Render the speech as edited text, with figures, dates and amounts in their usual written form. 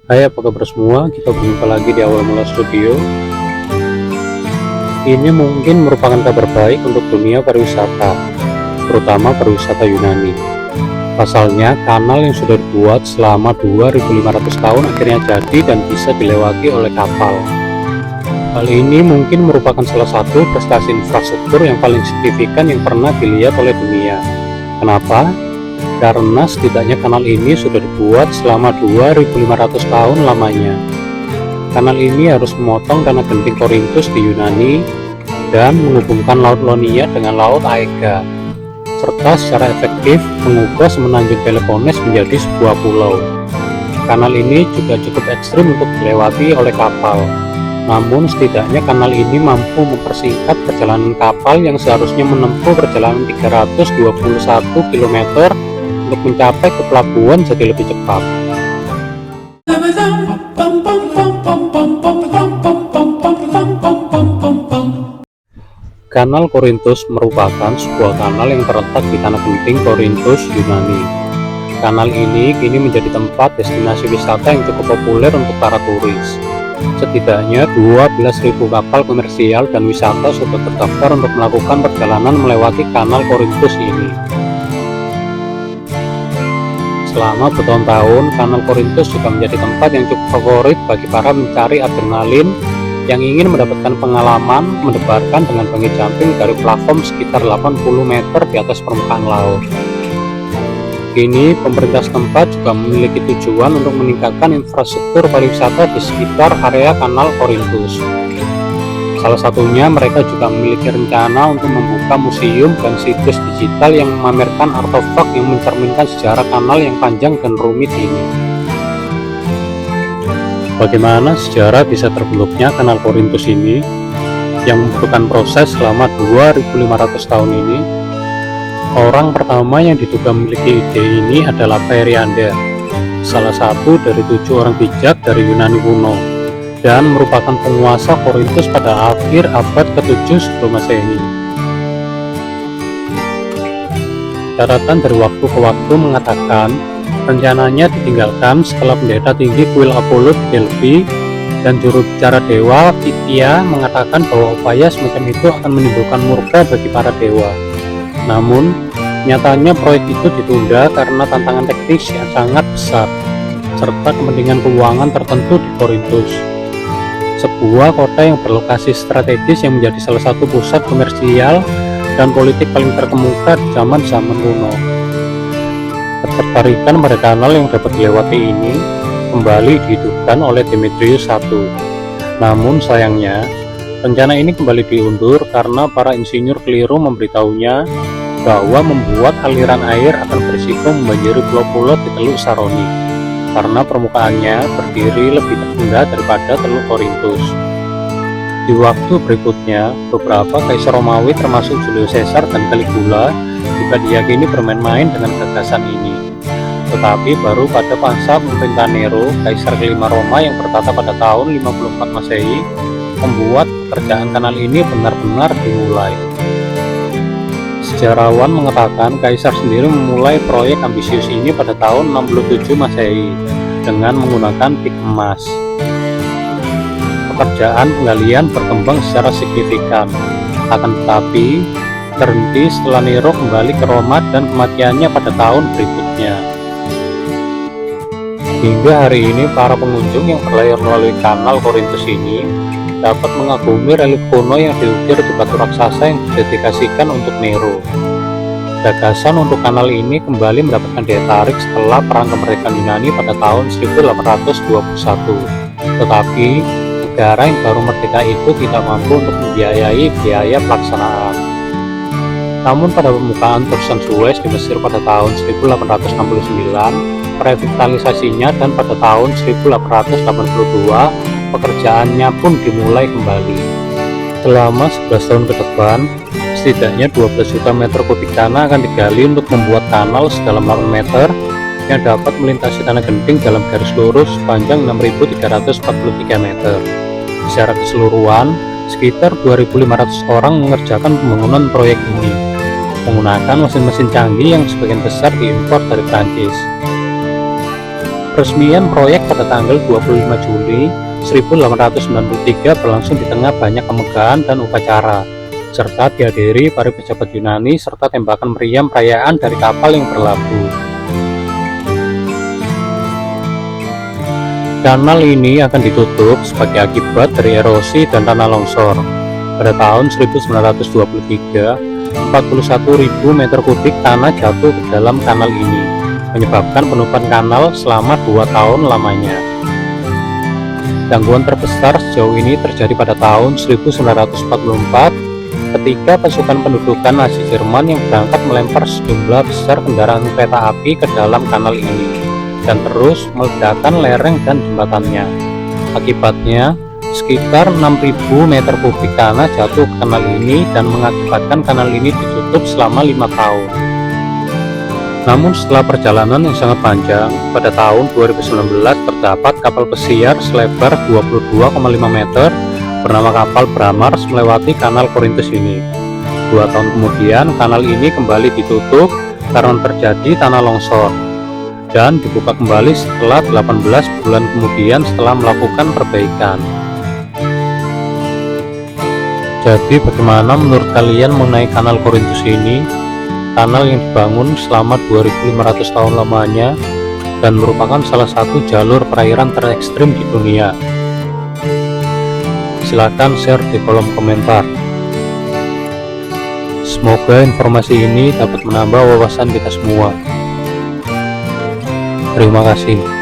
Hai, apa kabar semua? Kita berjumpa lagi di Awal Mula Studio. Ini mungkin merupakan kabar baik untuk dunia pariwisata, terutama pariwisata Yunani. Pasalnya, kanal yang sudah dibuat selama 2500 tahun akhirnya jadi dan bisa dilewati oleh kapal. Hal ini mungkin merupakan salah satu prestasi infrastruktur yang paling signifikan yang pernah dilihat oleh dunia. Kenapa? Karena setidaknya kanal ini sudah dibuat selama 2500 tahun lamanya. Kanal ini harus memotong tanah genting Korintus di Yunani dan menghubungkan Laut Ionia dengan Laut Aega, serta secara efektif mengubah semenanjung Peloponnes menjadi sebuah pulau. Kanal ini juga cukup ekstrim untuk dilewati oleh kapal. Namun setidaknya kanal ini mampu mempersingkat perjalanan kapal yang seharusnya menempuh perjalanan 321 km untuk mencapai ke pelabuhan jadi lebih cepat. Kanal Korintus merupakan sebuah kanal yang terletak di tanah genting Korintus, Yunani. Kanal ini kini menjadi tempat destinasi wisata yang cukup populer untuk para turis. Setidaknya 12.000 kapal komersial dan wisata sudah terdaftar untuk melakukan perjalanan melewati kanal Korintus ini. Selama bertahun-tahun, kanal Korintus juga menjadi tempat yang cukup favorit bagi para mencari adrenalin yang ingin mendapatkan pengalaman mendebarkan dengan bungee jumping dari platform sekitar 80 meter di atas permukaan laut. Kini, pemerintah setempat juga memiliki tujuan untuk meningkatkan infrastruktur pariwisata di sekitar area kanal Korintus. Salah satunya, mereka juga memiliki rencana untuk membuka museum dan situs digital yang memamerkan artefak yang mencerminkan sejarah kanal yang panjang dan rumit ini. Bagaimana sejarah bisa terbentuknya kanal Korintus ini, yang membutuhkan proses selama 2500 tahun ini? Orang pertama yang diduga memiliki ide ini adalah Periander, salah satu dari 7 orang bijak dari Yunani kuno, dan merupakan penguasa Korintus pada akhir abad ke-7 sebelum Masehi. Catatan dari waktu ke waktu mengatakan rencananya ditinggalkan setelah pendeta tinggi kuil Apollo di Delphi dan juru bicara dewa Pythia mengatakan bahwa upaya semacam itu akan menimbulkan murka bagi para dewa. Namun, nyatanya proyek itu ditunda karena tantangan teknis yang sangat besar, serta kepentingan keuangan tertentu di Korintus, sebuah kota yang berlokasi strategis yang menjadi salah satu pusat komersial dan politik paling terkemuka di zaman kuno. Ketertarikan pada kanal yang dapat dilewati ini kembali dihidupkan oleh Demetrius I. Namun sayangnya, rencana ini kembali diundur karena para insinyur keliru memberitahunya bahwa membuat aliran air akan berisiko membanjiri pulau-pulau di Teluk Saroni karena permukaannya berdiri lebih rendah daripada Teluk Korintus. Di waktu berikutnya, beberapa kaisar Romawi termasuk Julius Caesar dan Caligula juga diyakini bermain-main dengan gagasan ini. Tetapi baru pada masa pemerintah Nero, kaisar kelima Roma yang bertata pada tahun 54 Masehi, membuat pekerjaan kanal ini benar-benar dimulai. Sejarawan mengatakan kaisar sendiri memulai proyek ambisius ini pada tahun 67 Masehi dengan menggunakan pik emas. Pekerjaan penggalian berkembang secara signifikan, akan tetapi terhenti setelah Nero kembali ke Roma dan kematiannya pada tahun berikutnya. Hingga hari ini para pengunjung yang berlayar melalui kanal Korintus ini dapat mengagumi relief kuno yang diukir di batu raksasa yang didedikasikan untuk Nero. Gagasan untuk kanal ini kembali mendapatkan daya tarik setelah Perang Kemerdekaan Yunani pada tahun 1821. Tetapi, negara yang baru merdeka itu tidak mampu untuk membiayai biaya pelaksanaan. Namun pada pembukaan terusan Suez di Mesir pada tahun 1869, revitalisasinya dan pada tahun 1882, pekerjaannya pun dimulai kembali. Selama 11 tahun ke depan, setidaknya 12 juta meter kubik tanah akan digali untuk membuat kanal sedalam 8 meter yang dapat melintasi tanah genting dalam garis lurus sepanjang 6.343 meter. Secara keseluruhan, sekitar 2.500 orang mengerjakan pembangunan proyek ini, menggunakan mesin-mesin canggih yang sebagian besar diimpor dari Prancis. Peresmian proyek pada tanggal 25 Juli 1893 berlangsung di tengah banyak kemegahan dan upacara, serta dihadiri para pejabat Yunani serta tembakan meriam perayaan dari kapal yang berlabuh. Kanal ini akan ditutup sebagai akibat dari erosi dan tanah longsor. Pada tahun 1923, 41.000 meter kubik tanah jatuh ke dalam kanal ini, menyebabkan penutupan kanal selama 2 tahun lamanya. Gangguan terbesar sejauh ini terjadi pada tahun 1944 ketika pasukan pendudukan Nazi Jerman yang berangkat melempar sejumlah besar kendaraan kereta api ke dalam kanal ini dan terus meledakkan lereng dan jembatannya. Akibatnya, sekitar 6.000 meter kubik tanah jatuh ke kanal ini dan mengakibatkan kanal ini ditutup selama 5 tahun. Namun setelah perjalanan yang sangat panjang, pada tahun 2019 terdapat kapal pesiar selebar 22,5 meter bernama kapal Bramars melewati kanal Korintus ini. 2 tahun kemudian kanal ini kembali ditutup karena terjadi tanah longsor dan dibuka kembali setelah 18 bulan kemudian setelah melakukan perbaikan. Jadi bagaimana menurut kalian mengenai kanal Korintus ini? Kanal yang dibangun selama 2500 tahun lamanya dan merupakan salah satu jalur perairan terekstrim di dunia. Silahkan share di kolom komentar. Semoga informasi ini dapat menambah wawasan kita semua. Terima kasih.